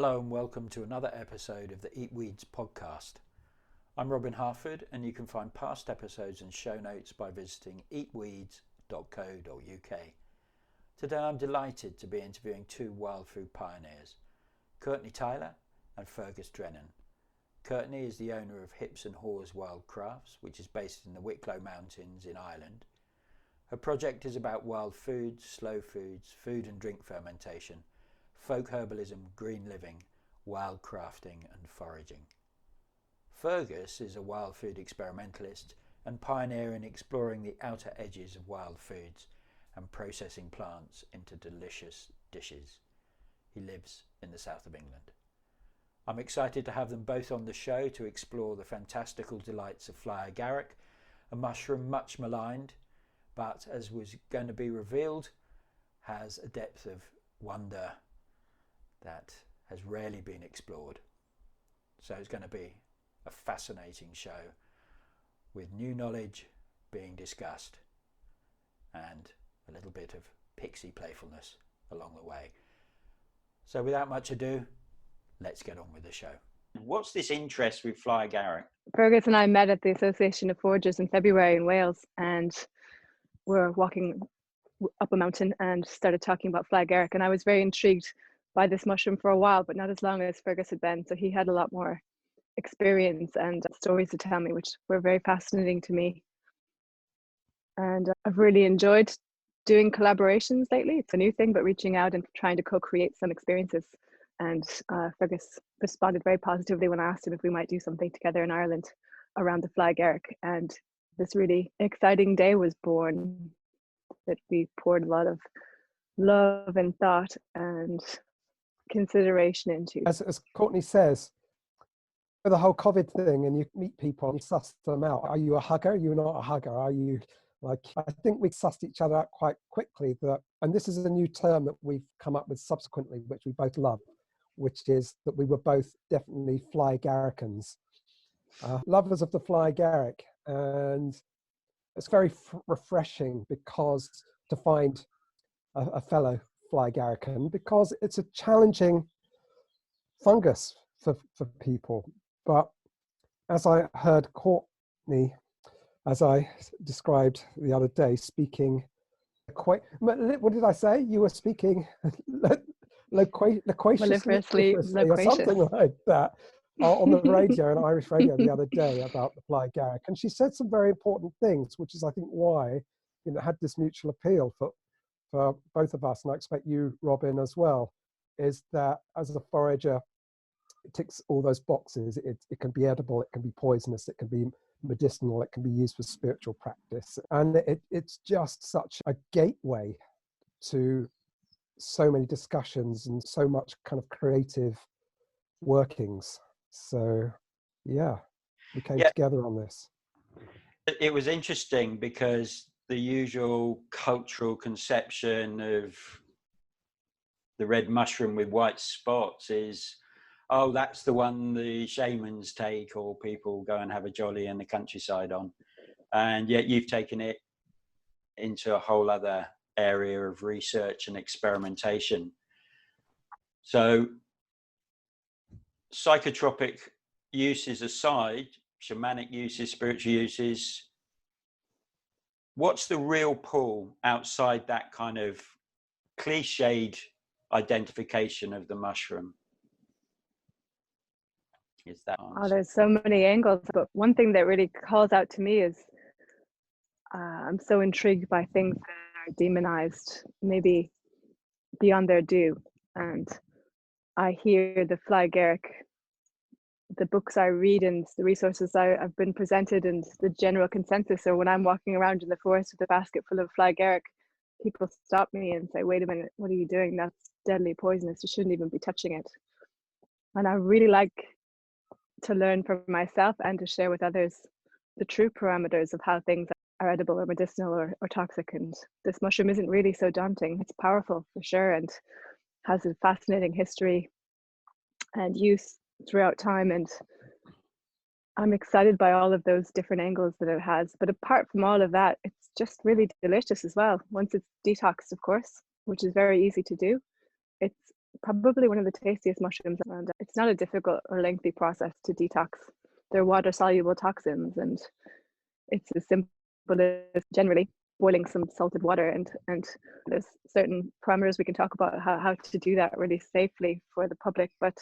Hello and welcome to another episode of the Eat Weeds podcast. I'm Robin Harford and you can find past episodes and show notes by visiting eatweeds.co.uk. Today I'm delighted to be interviewing two wild food pioneers, Courtney Tyler and Fergus Drennan. Courtney is the owner of Hips and Haws Wild Crafts, which is based in the Wicklow Mountains in Ireland. Her project is about wild foods, slow foods, food and drink fermentation, folk herbalism, green living, wild crafting and foraging. Fergus is a wild food experimentalist and pioneer in exploring the outer edges of wild foods and processing plants into delicious dishes. He lives in the south of England. I'm excited to have them both on the show to explore the fantastical delights of Fly Agaric, a mushroom much maligned, but as was going to be revealed, has a depth of wonder that has rarely been explored. So it's going to be a fascinating show with new knowledge being discussed and a little bit of pixie playfulness along the way. So without much ado, let's get on with the show. What's this interest with Fly Agaric? Fergus and I met at the Association of Foragers in February in Wales, and we're walking up a mountain and started talking about Fly Agaric, and I was very intrigued by this mushroom for a while, but not as long as Fergus had been. So he had a lot more experience and stories to tell me, which were very fascinating to me. And I've really enjoyed doing collaborations lately. It's a new thing, but reaching out and trying to co-create some experiences. And Fergus responded very positively when I asked him if we might do something together in Ireland around the Fly Agaric. And this really exciting day was born that we poured a lot of love and thought and consideration into. As Courtney says, for the whole COVID thing, and you meet people and you suss them out. Are you a hugger? You're not a hugger. Are you like, I think we sussed each other out quite quickly, that, and this is a new term that we've come up with subsequently, which we both love, which is that we were both definitely Fly Agaricans, lovers of the Fly Agaric. And it's very refreshing because to find a fellow Fly Agarican, because it's a challenging fungus for people. But as I heard Courtney, as I described the other day, speaking quite, what did I say? You were speaking loquaciously or something like that on the radio, on Irish radio the other day about the Fly Agaric. And she said some very important things, which is I think why it had this mutual appeal for both of us, and I expect you, Robin, as well, is that as a forager, it ticks all those boxes. It can be edible, it can be poisonous, it can be medicinal, it can be used for spiritual practice. And it's just such a gateway to so many discussions and so much kind of creative workings. So, yeah, we came together on this. It was interesting because the usual cultural conception of the red mushroom with white spots is, oh, that's the one the shamans take or people go and have a jolly in the countryside on. And yet you've taken it into a whole other area of research and experimentation. So psychotropic uses aside, shamanic uses, spiritual uses, what's the real pull outside that kind of cliched identification of the mushroom? Is that answer? Oh, there's so many angles, but one thing that really calls out to me is I'm so intrigued by things that are demonized, maybe beyond their due. And I hear the Fly Agaric, the books I read and the resources I've been presented, and the general consensus, or when I'm walking around in the forest with a basket full of Fly Agaric, people stop me and say, wait a minute, what are you doing? That's deadly poisonous. You shouldn't even be touching it. And I really like to learn for myself and to share with others the true parameters of how things are edible or medicinal or toxic. And this mushroom isn't really so daunting. It's powerful for sure and has a fascinating history and use throughout time. And I'm excited by all of those different angles that it has. But apart from all of that, it's just really delicious as well. Once it's detoxed, of course, which is very easy to do. It's probably one of the tastiest mushrooms, and it's not a difficult or lengthy process to detox. They're water-soluble toxins, and it's as simple as generally boiling some salted water, and there's certain parameters we can talk about how to do that really safely for the public, but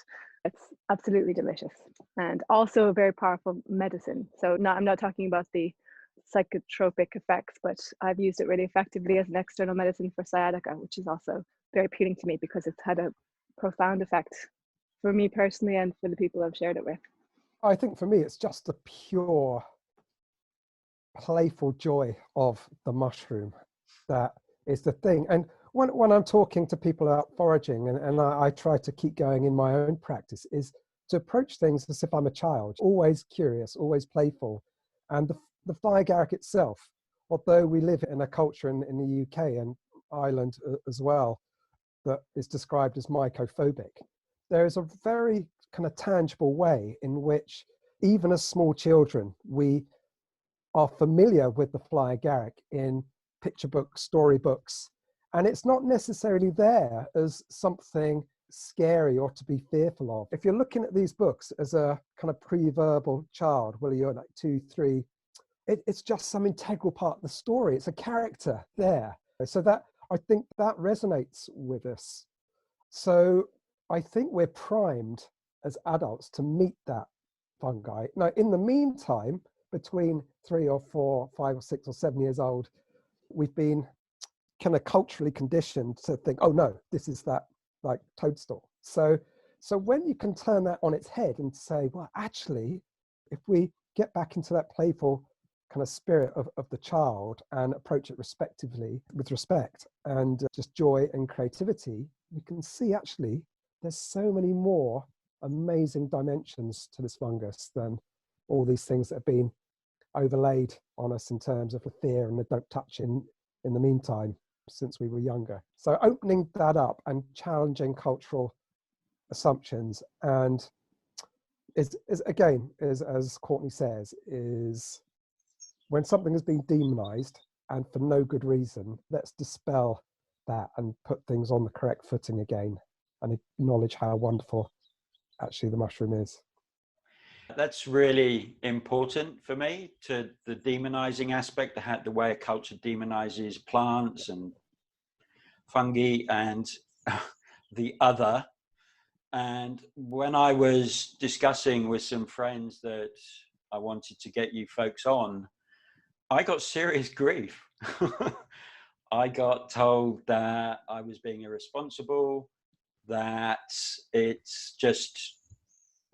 it's absolutely delicious and also a very powerful medicine. So I'm not talking about the psychotropic effects, but I've used it really effectively as an external medicine for sciatica, which is also very appealing to me because it's had a profound effect for me personally and for the people I've shared it with. I think for me, it's just the pure playful joy of the mushroom that is the thing. And when I'm talking to people about foraging, and I try to keep going in my own practice, is to approach things as if I'm a child, always curious, always playful. And the Fly Agaric itself, although we live in a culture in the UK and Ireland as well, that is described as mycophobic, there is a very kind of tangible way in which, even as small children, we are familiar with the Fly Agaric in picture books, storybooks, and it's not necessarily there as something scary or to be fearful of. If you're looking at these books as a kind of pre-verbal child, well, you're like 2, 3, it's just some integral part of the story. It's a character there. So that, I think that resonates with us. So I think we're primed as adults to meet that fungi. Now, in the meantime, between 3 or 4, 5 or 6 or 7 years old, we've been kind of culturally conditioned to think, oh no, this is that like toadstool. So when you can turn that on its head and say, well, actually, if we get back into that playful kind of spirit of the child and approach it with respect and just joy and creativity, we can see actually there's so many more amazing dimensions to this fungus than all these things that have been overlaid on us in terms of the fear and the don't touch in the meantime since we were younger. So opening that up and challenging cultural assumptions, and is again, as Courtney says, is when something has been demonized and for no good reason, let's dispel that and put things on the correct footing again and acknowledge how wonderful actually the mushroom is. That's really important for me, to the demonizing aspect, the way a culture demonizes plants and fungi and the other. And when I was discussing with some friends that I wanted to get you folks on, I got serious grief. I got told that I was being irresponsible, that it's just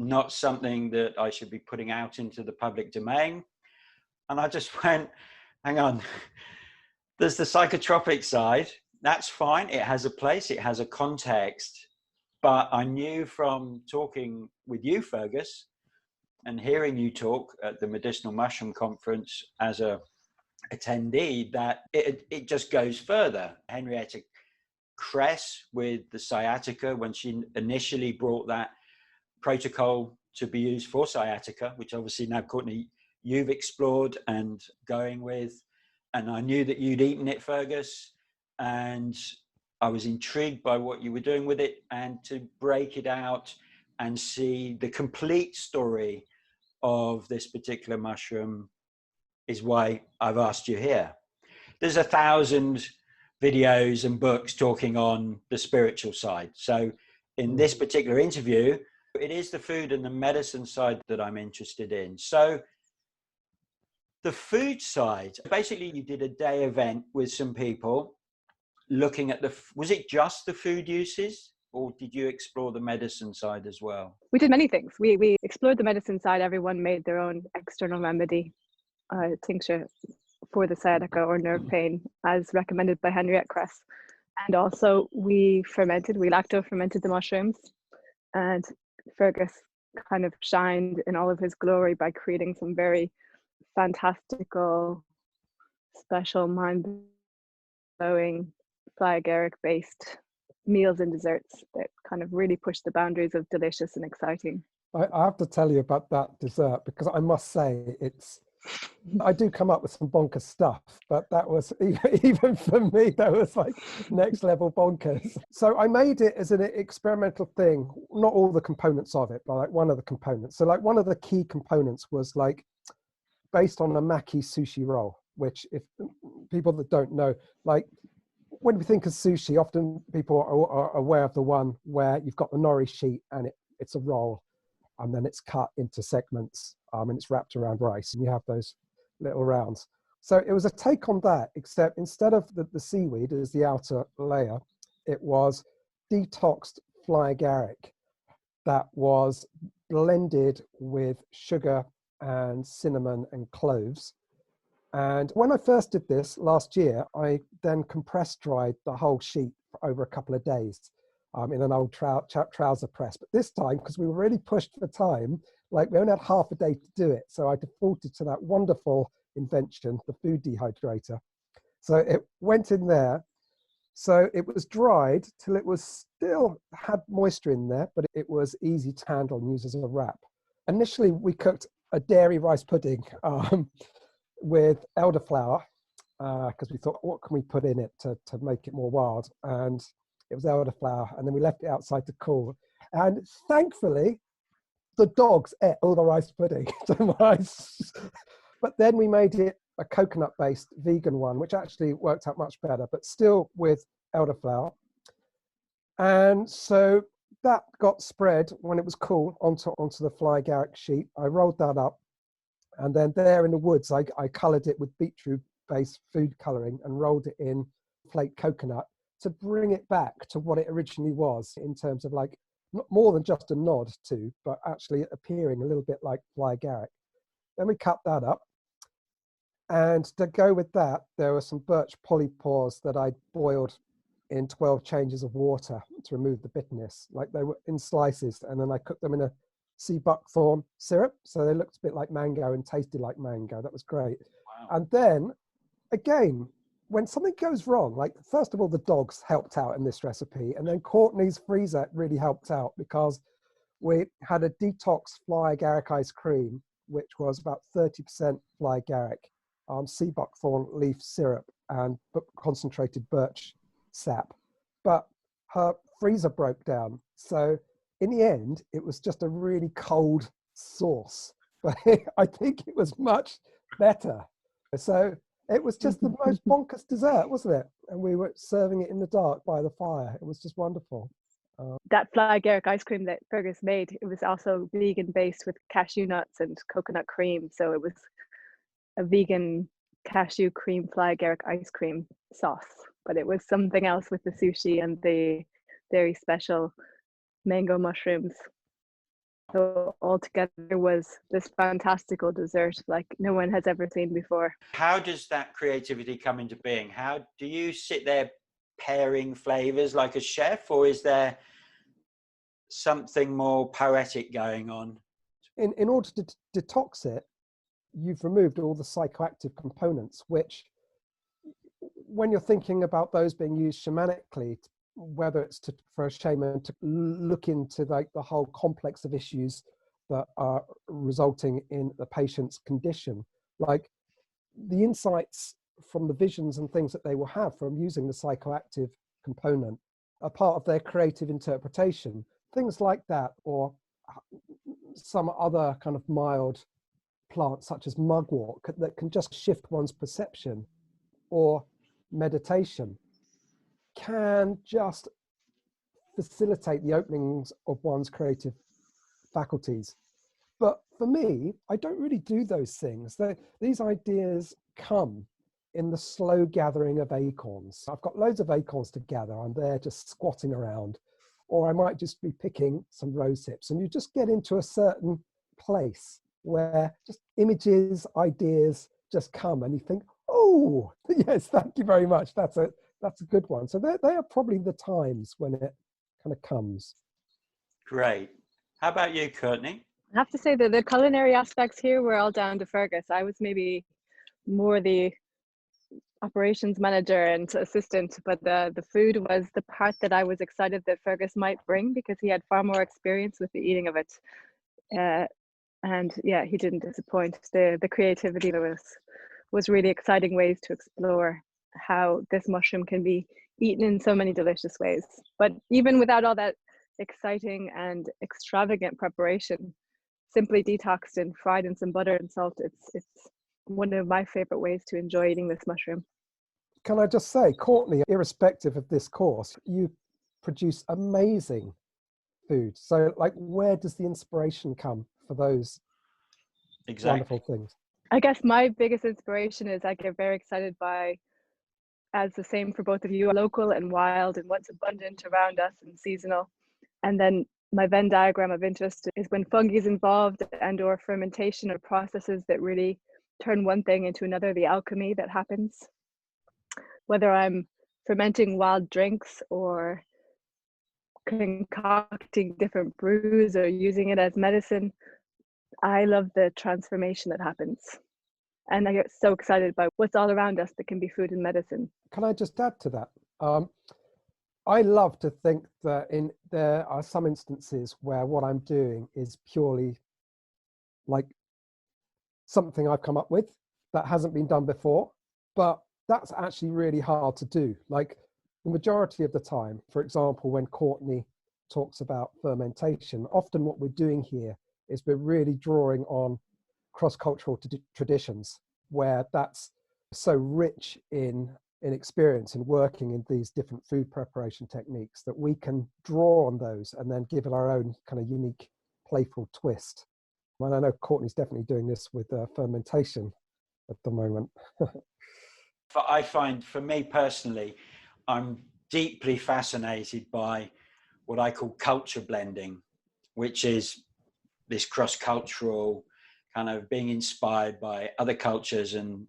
not something that I should be putting out into the public domain. And I just went, hang on, there's the psychotropic side. That's fine. It has a place, it has a context. But I knew from talking with you, Fergus, and hearing you talk at the Medicinal Mushroom Conference as a attendee, that it just goes further. Henrietta Kress with the sciatica, when she initially brought that protocol to be used for sciatica, which obviously now, Courtney, you've explored and going with, and I knew that you'd eaten it, Fergus, and I was intrigued by what you were doing with it, and to break it out and see the complete story of this particular mushroom is why I've asked you here. There's 1,000 videos and books talking on the spiritual side. So in this particular interview, it is the food and the medicine side that I'm interested in. So the food side, basically you did a day event with some people looking at was it just the food uses, or did you explore the medicine side as well? We did many things. We explored the medicine side. Everyone made their own external remedy, tincture for the sciatica or nerve pain as recommended by Henriette Kress. And also we lacto fermented the mushrooms, and Fergus kind of shined in all of his glory by creating some very fantastical, special, mind-blowing Fly Agaric based meals and desserts that kind of really push the boundaries of delicious and exciting. I have to tell you about that dessert, because I must say it's I do come up with some bonkers stuff, but that was, even for me, that was like next level bonkers. So I made it as an experimental thing, not all the components of it, but like one of the components. So like one of the key components was like based on a maki sushi roll, which if people that don't know, like when we think of sushi, often people are aware of the one where you've got the nori sheet and it's a roll and then it's cut into segments and it's wrapped around rice and you have those little rounds. So it was a take on that, except instead of the seaweed as the outer layer, it was detoxed Fly Agaric that was blended with sugar and cinnamon and cloves. And when I first did this last year, I then compressed dried the whole sheet for over a couple of days in an old trouser press. But this time, because we were really pushed for time, like we only had half a day to do it. So I defaulted to that wonderful invention, the food dehydrator. So it went in there. So it was dried till it was still had moisture in there, but it was easy to handle and use as a wrap. Initially, we cooked a dairy rice pudding with elderflower because we thought, what can we put in it to make it more wild? And it was elderflower. And then we left it outside to cool. And thankfully, the dogs ate all the rice pudding. But then we made it a coconut-based vegan one, which actually worked out much better, but still with elderflower. And so that got spread when it was cool onto the Fly Agaric sheet. I rolled that up. And then there in the woods, I coloured it with beetroot-based food colouring and rolled it in flake coconut to bring it back to what it originally was in terms of like, not more than just a nod to, but actually appearing a little bit like Fly Agaric. Then we cut that up. And to go with that, there were some birch polypores that I boiled in 12 changes of water to remove the bitterness. Like they were in slices, and then I cooked them in a sea buckthorn syrup. So they looked a bit like mango and tasted like mango. That was great. Wow. And then again, when something goes wrong, like first of all, the dogs helped out in this recipe. And then Courtney's freezer really helped out because we had a detox Fly Agaric ice cream, which was about 30% Fly Agaric, sea buckthorn leaf syrup and concentrated birch sap. But her freezer broke down. So in the end, it was just a really cold sauce. But I think it was much better. So it was just the most bonkers dessert, wasn't it? And we were serving it in the dark by the fire. It was just wonderful. That Fly Agaric ice cream that Fergus made, it was also vegan based with cashew nuts and coconut cream. So it was a vegan cashew cream Fly Agaric ice cream sauce. But it was something else with the sushi and the very special mango mushrooms. So altogether was this fantastical dessert like no one has ever seen before. How does that creativity come into being? How do you sit there pairing flavors like a chef, or is there something more poetic going on? In order to detox it, you've removed all the psychoactive components, which when you're thinking about those being used shamanically, whether it's for a shaman to look into like the whole complex of issues that are resulting in the patient's condition, like the insights from the visions and things that they will have from using the psychoactive component are part of their creative interpretation, things like that, or some other kind of mild plant such as mugwort that can just shift one's perception, or meditation can just facilitate the openings of one's creative faculties. But for me, I don't really do those things. These ideas come in the slow gathering of acorns. I've got loads of acorns to gather. I'm there just squatting around, or I might just be picking some rose hips, and you just get into a certain place where just images, ideas just come, and you think, oh, yes, thank you very much. That's a good one. So they are probably the times when it kind of comes. Great. How about you, Courtney? I have to say that the culinary aspects here were all down to Fergus. I was maybe more the operations manager and assistant, but the food was the part that I was excited that Fergus might bring because he had far more experience with the eating of it. And yeah, he didn't disappoint. The creativity there was really exciting ways to explore how this mushroom can be eaten in so many delicious ways. But even without all that exciting and extravagant preparation, simply detoxed and fried in some butter and salt, it's one of my favorite ways to enjoy eating this mushroom. Can I just say, Courtney, irrespective of this course, you produce amazing food. So, like, where does the inspiration come for those wonderful things? I guess my biggest inspiration is I get very excited by, as the same for both of you, local and wild and what's abundant around us and seasonal. And then my Venn diagram of interest is when fungi is involved and or fermentation or processes that really turn one thing into another, the alchemy that happens. Whether I'm fermenting wild drinks or concocting different brews or using it as medicine, I love the transformation that happens. And I get so excited by what's all around us that can be food and medicine. Can I just add to that? I love to think that there are some instances where what I'm doing is purely like something I've come up with that hasn't been done before, but that's actually really hard to do. Like the majority of the time, for example, when Courtney talks about fermentation, often what we're doing here is we're really drawing on cross-cultural traditions where that's so rich in experience in working in these different food preparation techniques that we can draw on those and then give it our own kind of unique, playful twist. And I know Courtney's definitely doing this with fermentation at the moment. I find, for me personally, I'm deeply fascinated by what I call culture blending, which is this cross-cultural kind of being inspired by other cultures and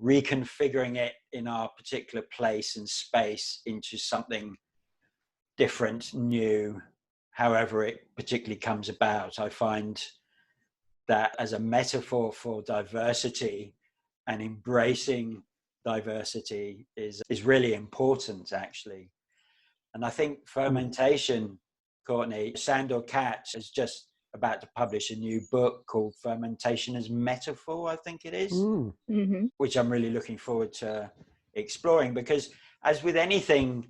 reconfiguring it in our particular place and space into something different, new, however it particularly comes about. I find that as a metaphor for diversity and embracing diversity is really important, actually. And I think fermentation, Courtney, Sandor Katz is just about to publish a new book called Fermentation as Metaphor, I think it is, which I'm really looking forward to exploring, because as with anything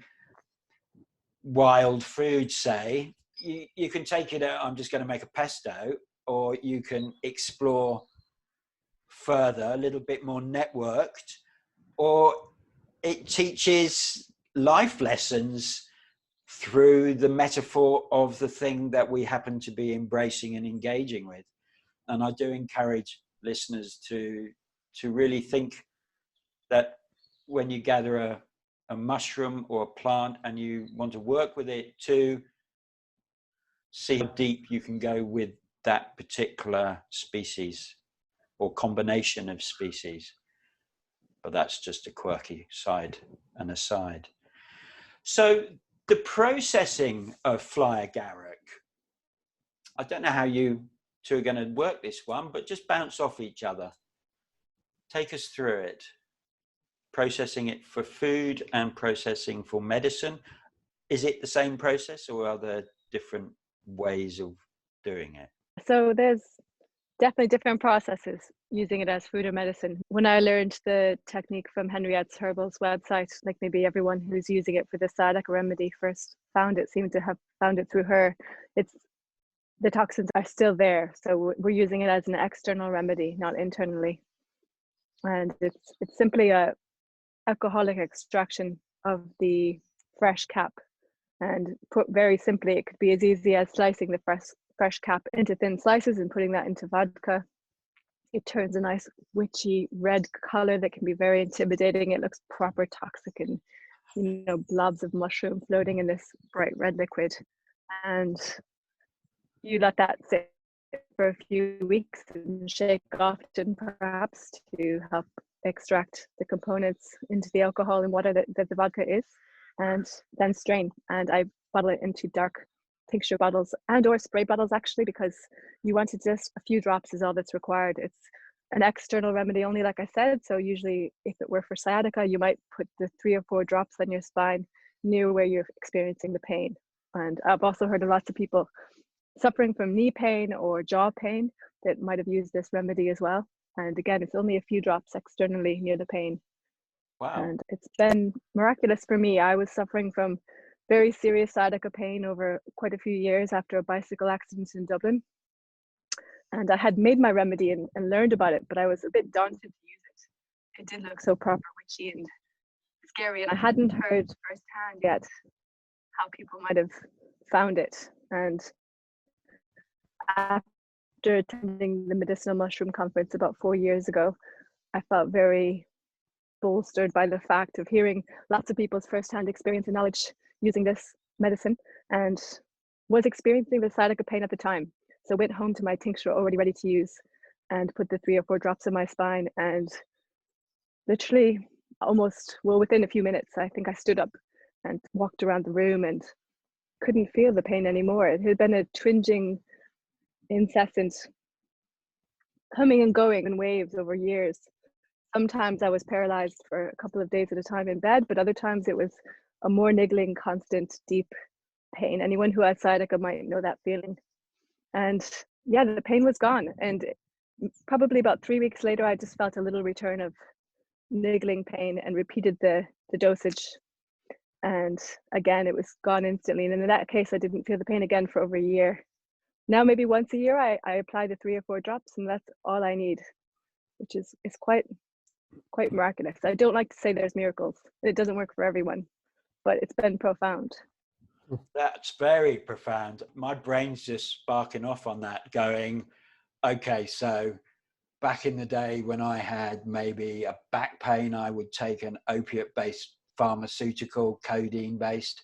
wild food, say, you can take it out, I'm just going to make a pesto, or you can explore further, a little bit more networked, or it teaches life lessons through the metaphor of the thing that we happen to be embracing and engaging with. And I do encourage listeners to really think that when you gather a mushroom or a plant and you want to work with it, to see how deep you can go with that particular species or combination of species. But that's just a quirky side and aside. So the processing of Fly Agaric, I don't know how you two are going to work this one, but just bounce off each other. Take us through it. Processing it for food and processing for medicine. Is it the same process, or are there different ways of doing it? So there's definitely different processes using it as food or medicine. When I learned the technique from Henriette's Herbal's website, like maybe everyone who's using it for the Sadak Remedy first found it, seemed to have found it through her. The toxins are still there, so we're using it as an external remedy, not internally. And it's simply a alcoholic extraction of the fresh cap. And put very simply, it could be as easy as slicing the fresh cap into thin slices and putting that into vodka. It turns a nice witchy red color that can be very intimidating. It looks proper toxic, and blobs of mushroom floating in this bright red liquid. And you let that sit for a few weeks and shake often, perhaps, to help extract the components into the alcohol and water that the vodka is, and then strain. And I bottle it into dark tincture bottles and or spray bottles, actually, because you want to just a few drops is all that's required. It's an external remedy only, like I said. So usually if it were for sciatica, you might put the 3 or 4 drops on your spine near where you're experiencing the pain. And I've also heard of lots of people suffering from knee pain or jaw pain that might have used this remedy as well. And again, it's only a few drops externally near the pain. Wow. And it's been miraculous for me. I was suffering from very serious sciatica pain over quite a few years after a bicycle accident in Dublin. And I had made my remedy and learned about it, but I was a bit daunted to use it. It did look so proper, witchy, and scary. And I hadn't heard firsthand yet how people might have found it. And after attending the Medicinal Mushroom Conference about 4 years ago, I felt very bolstered by the fact of hearing lots of people's firsthand experience and knowledge using this medicine, and was experiencing the sciatica pain at the time. So went home to my tincture already ready to use and put the 3 or 4 drops in my spine, and literally almost, well, within a few minutes, I think I stood up and walked around the room and couldn't feel the pain anymore. It had been a twinging, incessant coming and going in waves over years. Sometimes I was paralyzed for a couple of days at a time in bed, but other times it was a more niggling, constant, deep pain. Anyone who had sciatica might know that feeling. And yeah, the pain was gone. And probably about 3 weeks later, I just felt a little return of niggling pain and repeated the dosage. And again, it was gone instantly. And in that case, I didn't feel the pain again for over a year. Now, maybe once a year, I apply the 3 or 4 drops, and that's all I need, which is quite miraculous. I don't like to say there's miracles. It doesn't work for everyone, but it's been profound. That's very profound. My brain's just sparking off on that, going, okay, so back in the day when I had maybe a back pain, I would take an opiate-based pharmaceutical, codeine-based,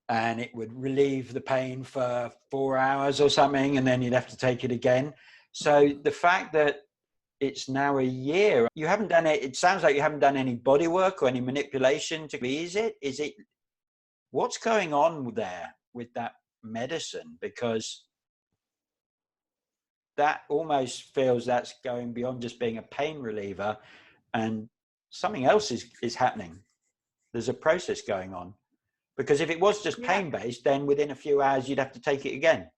and it would relieve the pain for 4 hours or something, and then you'd have to take it again. So the fact that it's now a year, you haven't done it, it sounds like you haven't done any body work or any manipulation to ease it. Is it, what's going on there with that medicine? Because that almost feels that's going beyond just being a pain reliever, and something else is happening. There's a process going on. Because if it was just pain-based, then within a few hours, you'd have to take it again.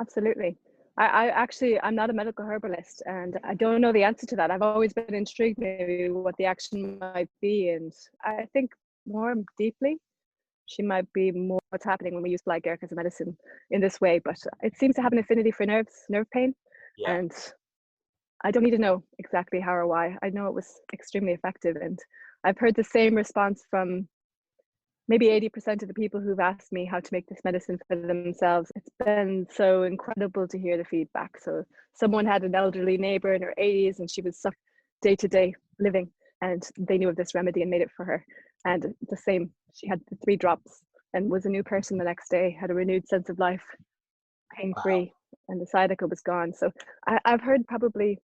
Absolutely. I'm not a medical herbalist, and I don't know the answer to that. I've always been intrigued maybe what the action might be. And I think more deeply, she might be more what's happening when we use Fly Agaric as a medicine in this way. But it seems to have an affinity for nerve pain. Yeah. And I don't need to know exactly how or why. I know it was extremely effective. And I've heard the same response from maybe 80% of the people who've asked me how to make this medicine for themselves. It's been so incredible to hear the feedback. So someone had an elderly neighbor in her 80s, and she was stuck day-to-day living, and they knew of this remedy and made it for her. And the same, she had the 3 drops and was a new person the next day, had a renewed sense of life, pain-free, and the sciatica was gone. So I've heard probably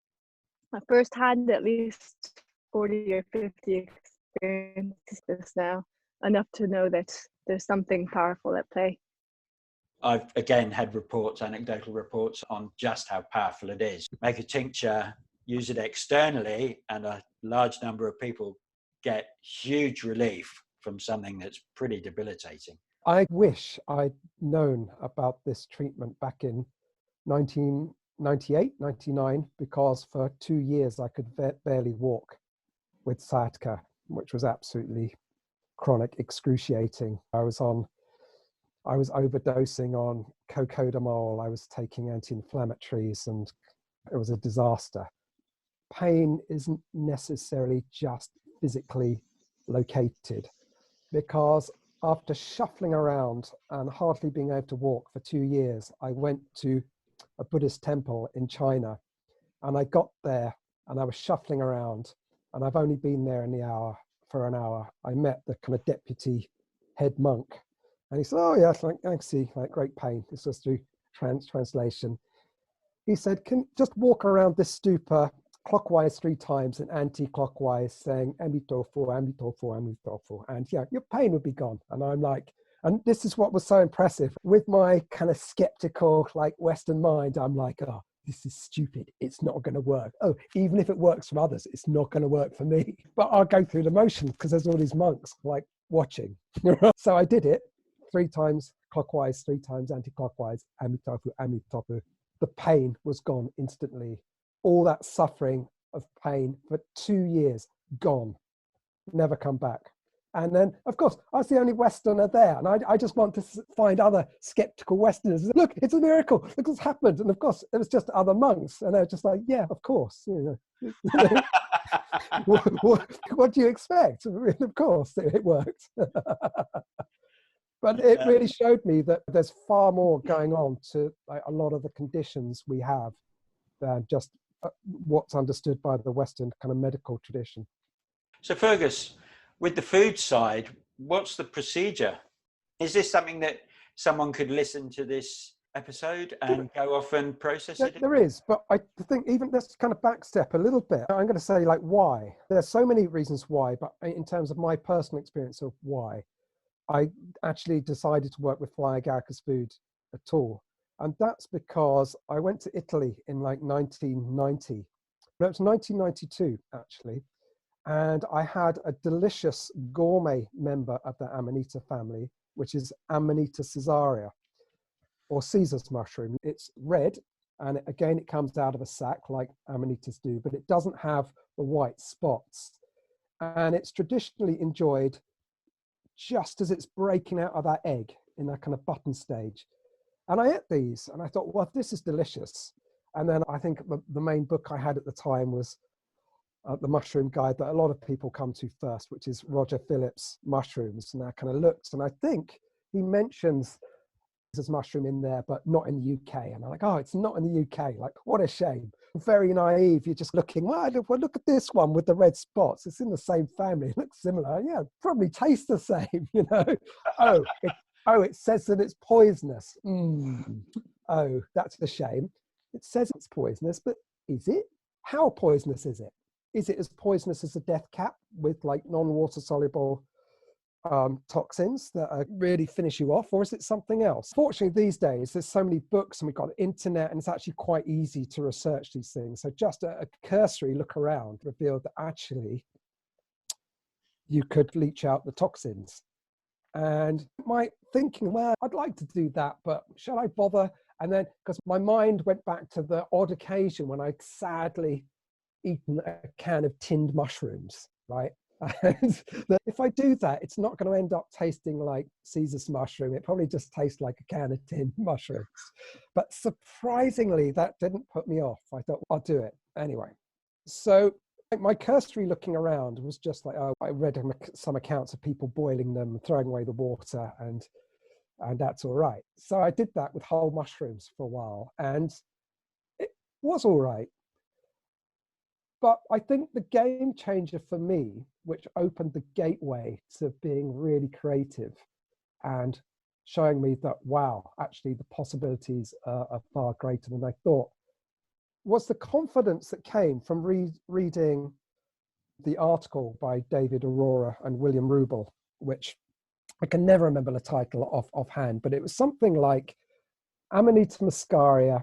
firsthand at least 40 or 50 experiences this now, enough to know that there's something powerful at play. I've again had reports, anecdotal reports, on just how powerful it is. Make a tincture, use it externally, and a large number of people get huge relief from something that's pretty debilitating. I wish I'd known about this treatment back in 1998, 99, because for 2 years I could barely walk with sciatica, which was absolutely chronic, excruciating. I was overdosing on cocodamol. I was taking anti-inflammatories, and it was a disaster. Pain isn't necessarily just physically located, because after shuffling around and hardly being able to walk for 2 years, I went to a Buddhist temple in China, and I got there and I was shuffling around, and I've only been there for an hour. I met the kind of deputy head monk, and he said, "Oh yes, I see, great pain." This was through translation. He said, "Can just walk around this stupa clockwise 3 times and anti-clockwise, saying Amitofo, Amitofo, Amitofo, and yeah, your pain would be gone." And I'm like, and this is what was so impressive. With my kind of skeptical, Western mind, I'm like, oh, this is stupid. It's not going to work. Oh, even if it works for others, it's not going to work for me. But I'll go through the motions because there's all these monks watching. So I did it 3 times clockwise 3 times, anti-clockwise, amitafu, amitafu. The pain was gone instantly. All that suffering of pain for 2 years, gone, never come back. And then, of course, I was the only Westerner there. And I just want to find other skeptical Westerners. Look, it's a miracle. Look what's happened. And of course, it was just other monks. And they're just like, yeah, of course. You know, what do you expect? Of course, it worked. But it really showed me that there's far more going on to like, a lot of the conditions we have than just what's understood by the Western kind of medical tradition. So Fergus, with the food side, what's the procedure? Is this something that someone could listen to this episode and go off and process it? There is, but I think even let's kind of backstep a little bit. I'm going to say like why. There's so many reasons why, but in terms of my personal experience of why, I actually decided to work with Fly Agaric as food at all. And that's because I went to Italy in like 1990. No, it was 1992 actually. And I had a delicious gourmet member of the Amanita family, which is Amanita caesarea, or Caesar's mushroom. It's red, and it comes out of a sac like Amanitas do, but it doesn't have the white spots. And it's traditionally enjoyed just as it's breaking out of that egg in that kind of button stage. And I ate these and I thought, well, this is delicious. And then I think the main book I had at the time was the mushroom guide that a lot of people come to first, which is Roger Phillips' Mushrooms. And I kind of looked and I think he mentions this mushroom in there, but not in the UK. And I'm like, oh, it's not in the UK. Like, what a shame. Very naive. You're just looking, well, look at this one with the red spots. It's in the same family. It looks similar. Yeah, probably tastes the same, you know. It says that it's poisonous. Oh, that's a shame. It says it's poisonous, but is it? How poisonous is it? Is it as poisonous as a death cap with like non-water soluble toxins that really finish you off, or is it something else? Fortunately, these days there's so many books and we've got the internet, and it's actually quite easy to research these things. So just a cursory look around revealed that actually you could leach out the toxins. And my thinking, well, I'd like to do that, but shall I bother? And then, because my mind went back to the odd occasion when I'd sadly eaten a can of tinned mushrooms, right? And if I do that, it's not going to end up tasting like Caesar's mushroom. It probably just tastes like a can of tinned mushrooms. But surprisingly, that didn't put me off. I thought, I'll do it anyway. So my cursory looking around was just like, oh, I read some accounts of people boiling them and throwing away the water, and that's all right. So I did that with whole mushrooms for a while, and it was all right. But I think the game changer for me, which opened the gateway to being really creative and showing me that, wow, actually the possibilities are far greater than I thought, was the confidence that came from reading the article by David Aurora and William Rubel, which I can never remember the title offhand, but it was something like Amanita muscaria.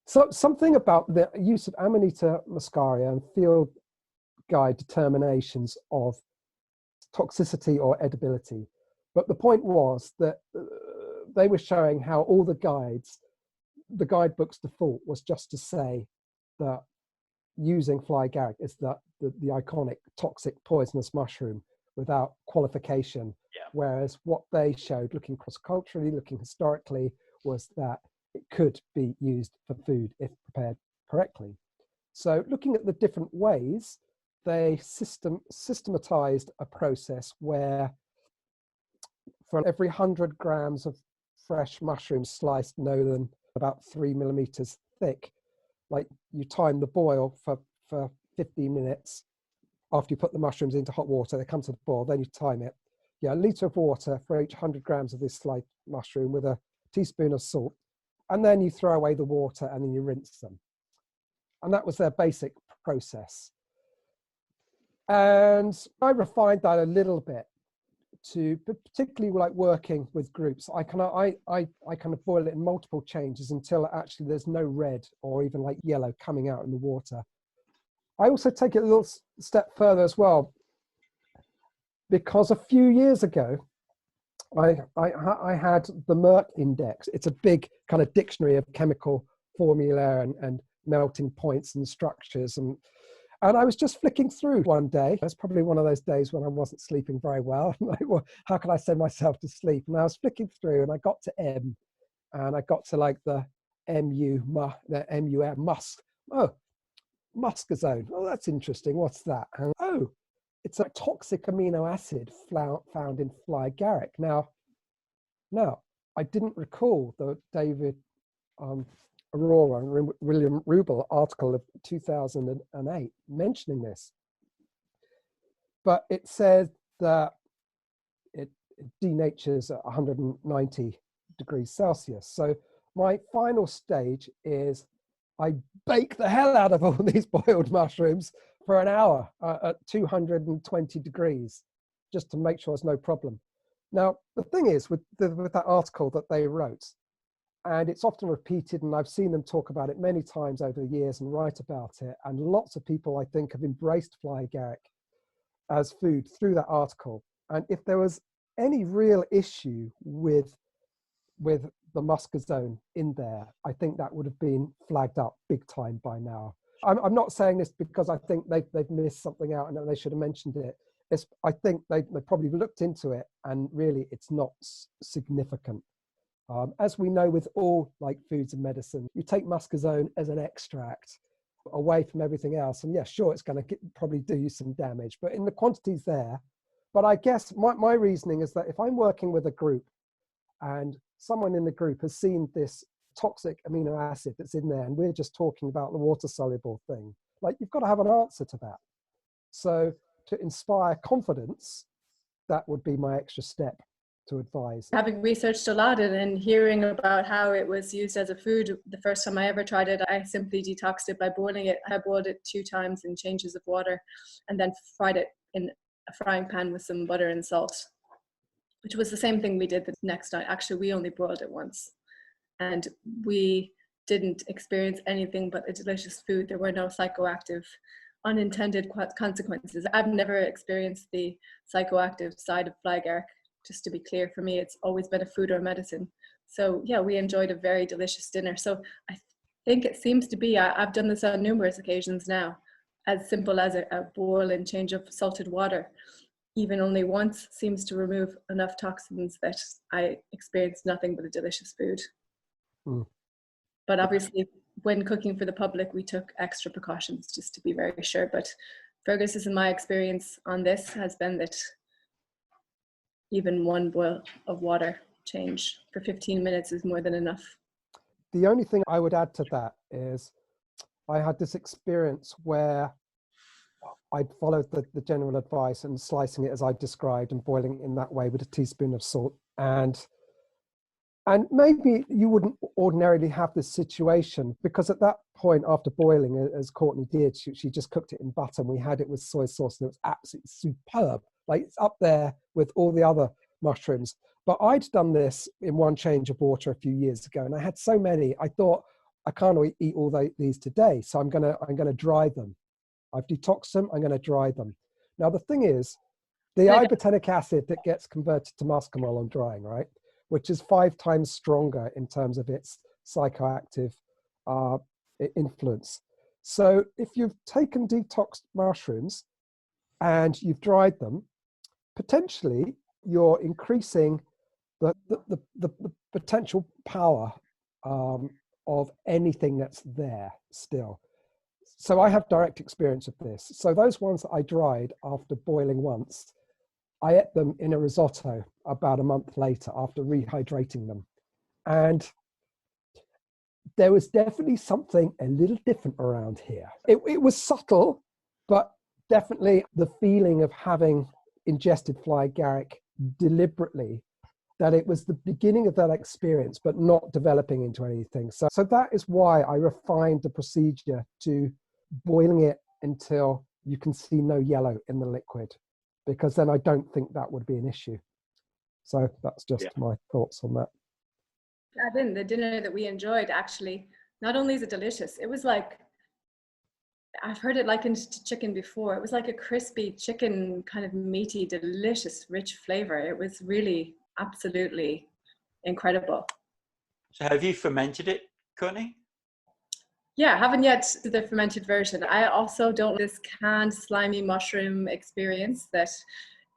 So something about the use of Amanita muscaria and field guide determinations of toxicity or edibility. But the point was that they were showing how all the guidebook's default was just to say that using Fly Agaric is the iconic toxic poisonous mushroom without qualification. Yeah. Whereas what they showed, looking cross-culturally, looking historically, was that it could be used for food if prepared correctly. So looking at the different ways, they systematized a process where for every 100 grams of fresh mushrooms sliced no than about 3 millimeters thick, like you time the boil for 15 minutes. After you put the mushrooms into hot water, they come to the boil, then you time it. Yeah, a litre of water for each 100 grams of this sliced mushroom with a teaspoon of salt. And then you throw away the water and then you rinse them. And that was their basic process. And I refined that a little bit to particularly like working with groups. I kind of boil it in multiple changes until actually there's no red or even like yellow coming out in the water. I also take it a little step further as well, because a few years ago, I had the Merck index. It's a big kind of dictionary of chemical formula and melting points and structures. And I was just flicking through one day. It's probably one of those days when I wasn't sleeping very well. Like, well, how can I send myself to sleep? And I was flicking through and I got to M, and I got to like the MUM, musk. Oh, muscazone. Oh, that's interesting. What's that? And, oh, it's a toxic amino acid found in Fly Agaric. Now, I didn't recall the David Aurora and William Rubel article of 2008 mentioning this. But it says that it denatures at 190 degrees Celsius. So my final stage is I bake the hell out of all these boiled mushrooms for an hour at 220 degrees, just to make sure there's no problem. Now, the thing is with that article that they wrote, and it's often repeated, and I've seen them talk about it many times over the years and write about it, and lots of people, I think, have embraced Fly Agaric as food through that article. And if there was any real issue with the muscazone in there, I think that would have been flagged up big time by now. I'm not saying this because I think they've missed something out and that they should have mentioned it. I think they probably looked into it, and really it's not significant. As we know with all like foods and medicine, you take muscazone as an extract away from everything else, and yeah, sure, it's going to probably do you some damage, but in the quantities there. But I guess my reasoning is that if I'm working with a group and someone in the group has seen this toxic amino acid that's in there, and we're just talking about the water soluble thing, like, you've got to have an answer to that. So to inspire confidence, that would be my extra step to advise. Having researched a lot and hearing about how it was used as a food, the first time I ever tried it, I simply detoxed it by boiling it. I boiled it 2 times in changes of water and then fried it in a frying pan with some butter and salt, which was the same thing we did the next night. Actually, we only boiled it once, and we didn't experience anything but a delicious food. There were no psychoactive unintended consequences. I've never experienced the psychoactive side of Fly Agaric. Just to be clear, for me, it's always been a food or medicine. So yeah, we enjoyed a very delicious dinner. So I think it seems to be, I've done this on numerous occasions now, as simple as a boil and change of salted water. Even only once seems to remove enough toxins that I experienced nothing but a delicious food. Mm. But obviously, when cooking for the public, we took extra precautions just to be very sure. But Fergus, in my experience on this, has been that even one boil of water change for 15 minutes is more than enough. The only thing I would add to that is I had this experience where I'd followed the general advice and slicing it as I described and boiling it in that way with a teaspoon of salt. And maybe you wouldn't ordinarily have this situation, because at that point, after boiling, as Courtney did, she just cooked it in butter, and we had it with soy sauce, and it was absolutely superb. Like, it's up there with all the other mushrooms. But I'd done this in one change of water a few years ago, and I had so many, I thought, I can't eat all these today, so I'm gonna dry them. I've detoxed them, I'm gonna dry them. Now, the thing is, the ibotenic acid that gets converted to muscimol on drying, right, which is 5 times stronger in terms of its psychoactive influence. So if you've taken detoxed mushrooms and you've dried them, potentially you're increasing the potential power of anything that's there still. So I have direct experience of this. So those ones that I dried after boiling once, I ate them in a risotto about a month later after rehydrating them. And there was definitely something a little different around here. It was subtle, but definitely the feeling of having ingested Fly Agaric deliberately, that it was the beginning of that experience, but not developing into anything. So that is why I refined the procedure to boiling it until you can see no yellow in the liquid, because then I don't think that would be an issue. So that's just my thoughts on that. The dinner that we enjoyed, actually, not only is it delicious, it was like, I've heard it likened to chicken before. It was like a crispy chicken, kind of meaty, delicious, rich flavor. It was really absolutely incredible. So have you fermented it, Courtney? Yeah, I haven't yet the fermented version. I also don't this canned slimy mushroom experience that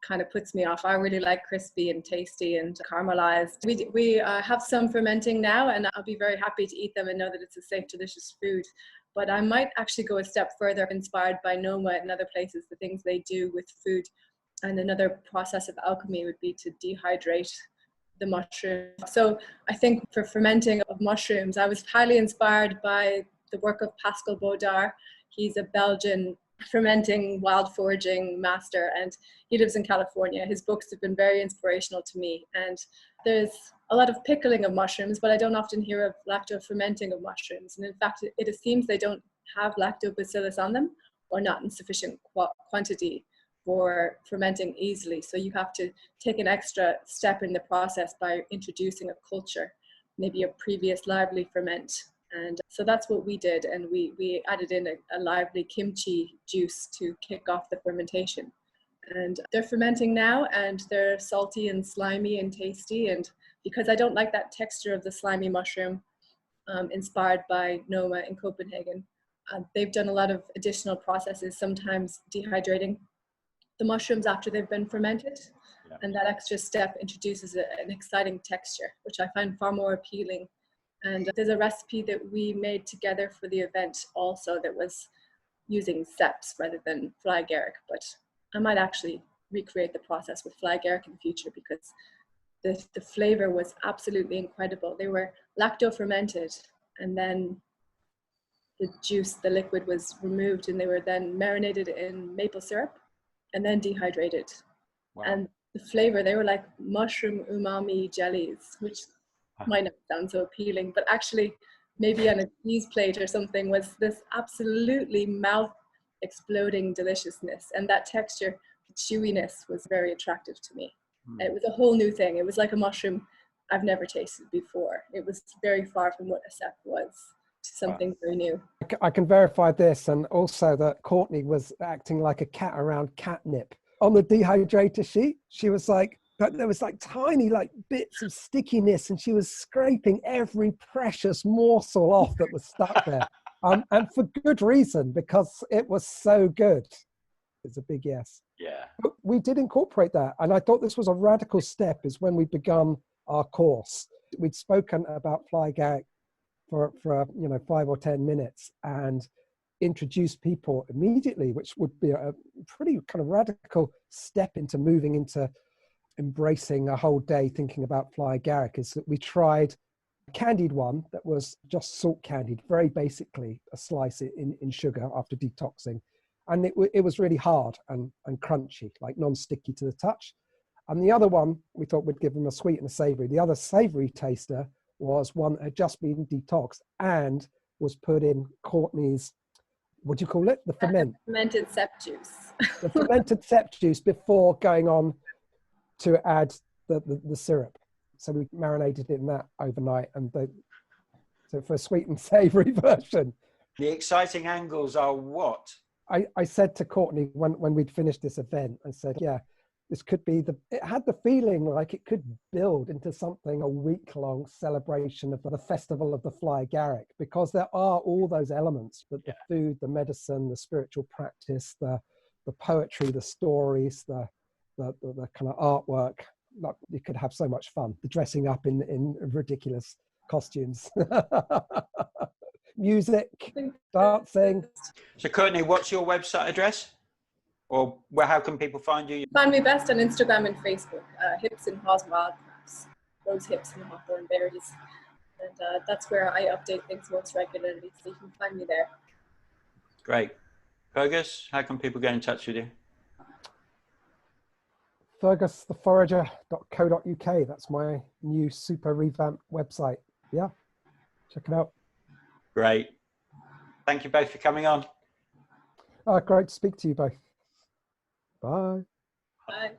kind of puts me off. I really like crispy and tasty and caramelized. We have some fermenting now, and I'll be very happy to eat them and know that it's a safe, delicious food. But I might actually go a step further, inspired by Noma and other places, the things they do with food. And another process of alchemy would be to dehydrate the mushroom. So I think for fermenting of mushrooms, I was highly inspired by the work of Pascal Baudard. He's a Belgian fermenting, wild foraging master, and he lives in California. His books have been very inspirational to me. And there's a lot of pickling of mushrooms, but I don't often hear of lacto-fermenting of mushrooms. And in fact, it seems they don't have lactobacillus on them, or not in sufficient quantity for fermenting easily. So you have to take an extra step in the process by introducing a culture, maybe a previous lively ferment. And so that's what we did. And we added in a lively kimchi juice to kick off the fermentation. And they're fermenting now, and they're salty and slimy and tasty. And because I don't like that texture of the slimy mushroom, inspired by Noma in Copenhagen, they've done a lot of additional processes, sometimes dehydrating the mushrooms after they've been fermented. Yeah. And that extra step introduces an exciting texture, which I find far more appealing. And there's a recipe that we made together for the event also that was using ceps rather than Fly Agaric, but I might actually recreate the process with Fly Agaric in the future, because the flavor was absolutely incredible. They were lacto fermented, and then the juice, the liquid, was removed, and they were then marinated in maple syrup and then dehydrated. Wow. And the flavor, they were like mushroom umami jellies, which might not sound so appealing, but actually maybe on a cheese plate or something, was this absolutely mouth exploding deliciousness. And that texture, the chewiness, was very attractive to me. It was a whole new thing. It was like a mushroom I've never tasted before. It was very far from what a cep was, to something very new. I can verify this, and also that Courtney was acting like a cat around catnip. On the dehydrator sheet, she was like, but there was like tiny like bits of stickiness, and she was scraping every precious morsel off that was stuck there. And for good reason, because it was so good. It's a big yes. Yeah. But we did incorporate that. And I thought this was a radical step, is when we begun our course. We'd spoken about Fly Agaric for 5 or 10 minutes and introduced people immediately, which would be a pretty kind of radical step into moving into embracing a whole day thinking about Fly Agaric. Is that we tried a candied one that was just salt candied, very basically a slice in sugar after detoxing. And it was really hard and crunchy, like non-sticky to the touch. And the other one, we thought we'd give them a sweet and a savory. The other savory taster was one that had just been detoxed and was put in Courtney's, what do you call it? The fermented cep juice. The fermented cep juice before going on to add the syrup. So we marinated it in that overnight, and so for a sweet and savory version. The exciting angles are what? I said to Courtney when we'd finished this event, I said, yeah, this could be it had the feeling like it could build into something, a week-long celebration of the festival of the Fly Agaric, because there are all those elements, but the food, the medicine, the spiritual practice, the poetry, the stories, the kind of artwork. Like, you could have so much fun. The dressing up in ridiculous costumes. Music, dancing. So Courtney, what's your website address? Or how can people find you? Find me best on Instagram and Facebook, Hips and Haws Wildcrafts, Rose Hips and Hawthorn Berries. And that's where I update things most regularly, so you can find me there. Great. Fergus, how can people get in touch with you? fergustheforager.co.uk. That's my new super revamped website. Yeah, check it out. Great. Thank you both for coming on. Great to speak to you both. Bye. Bye.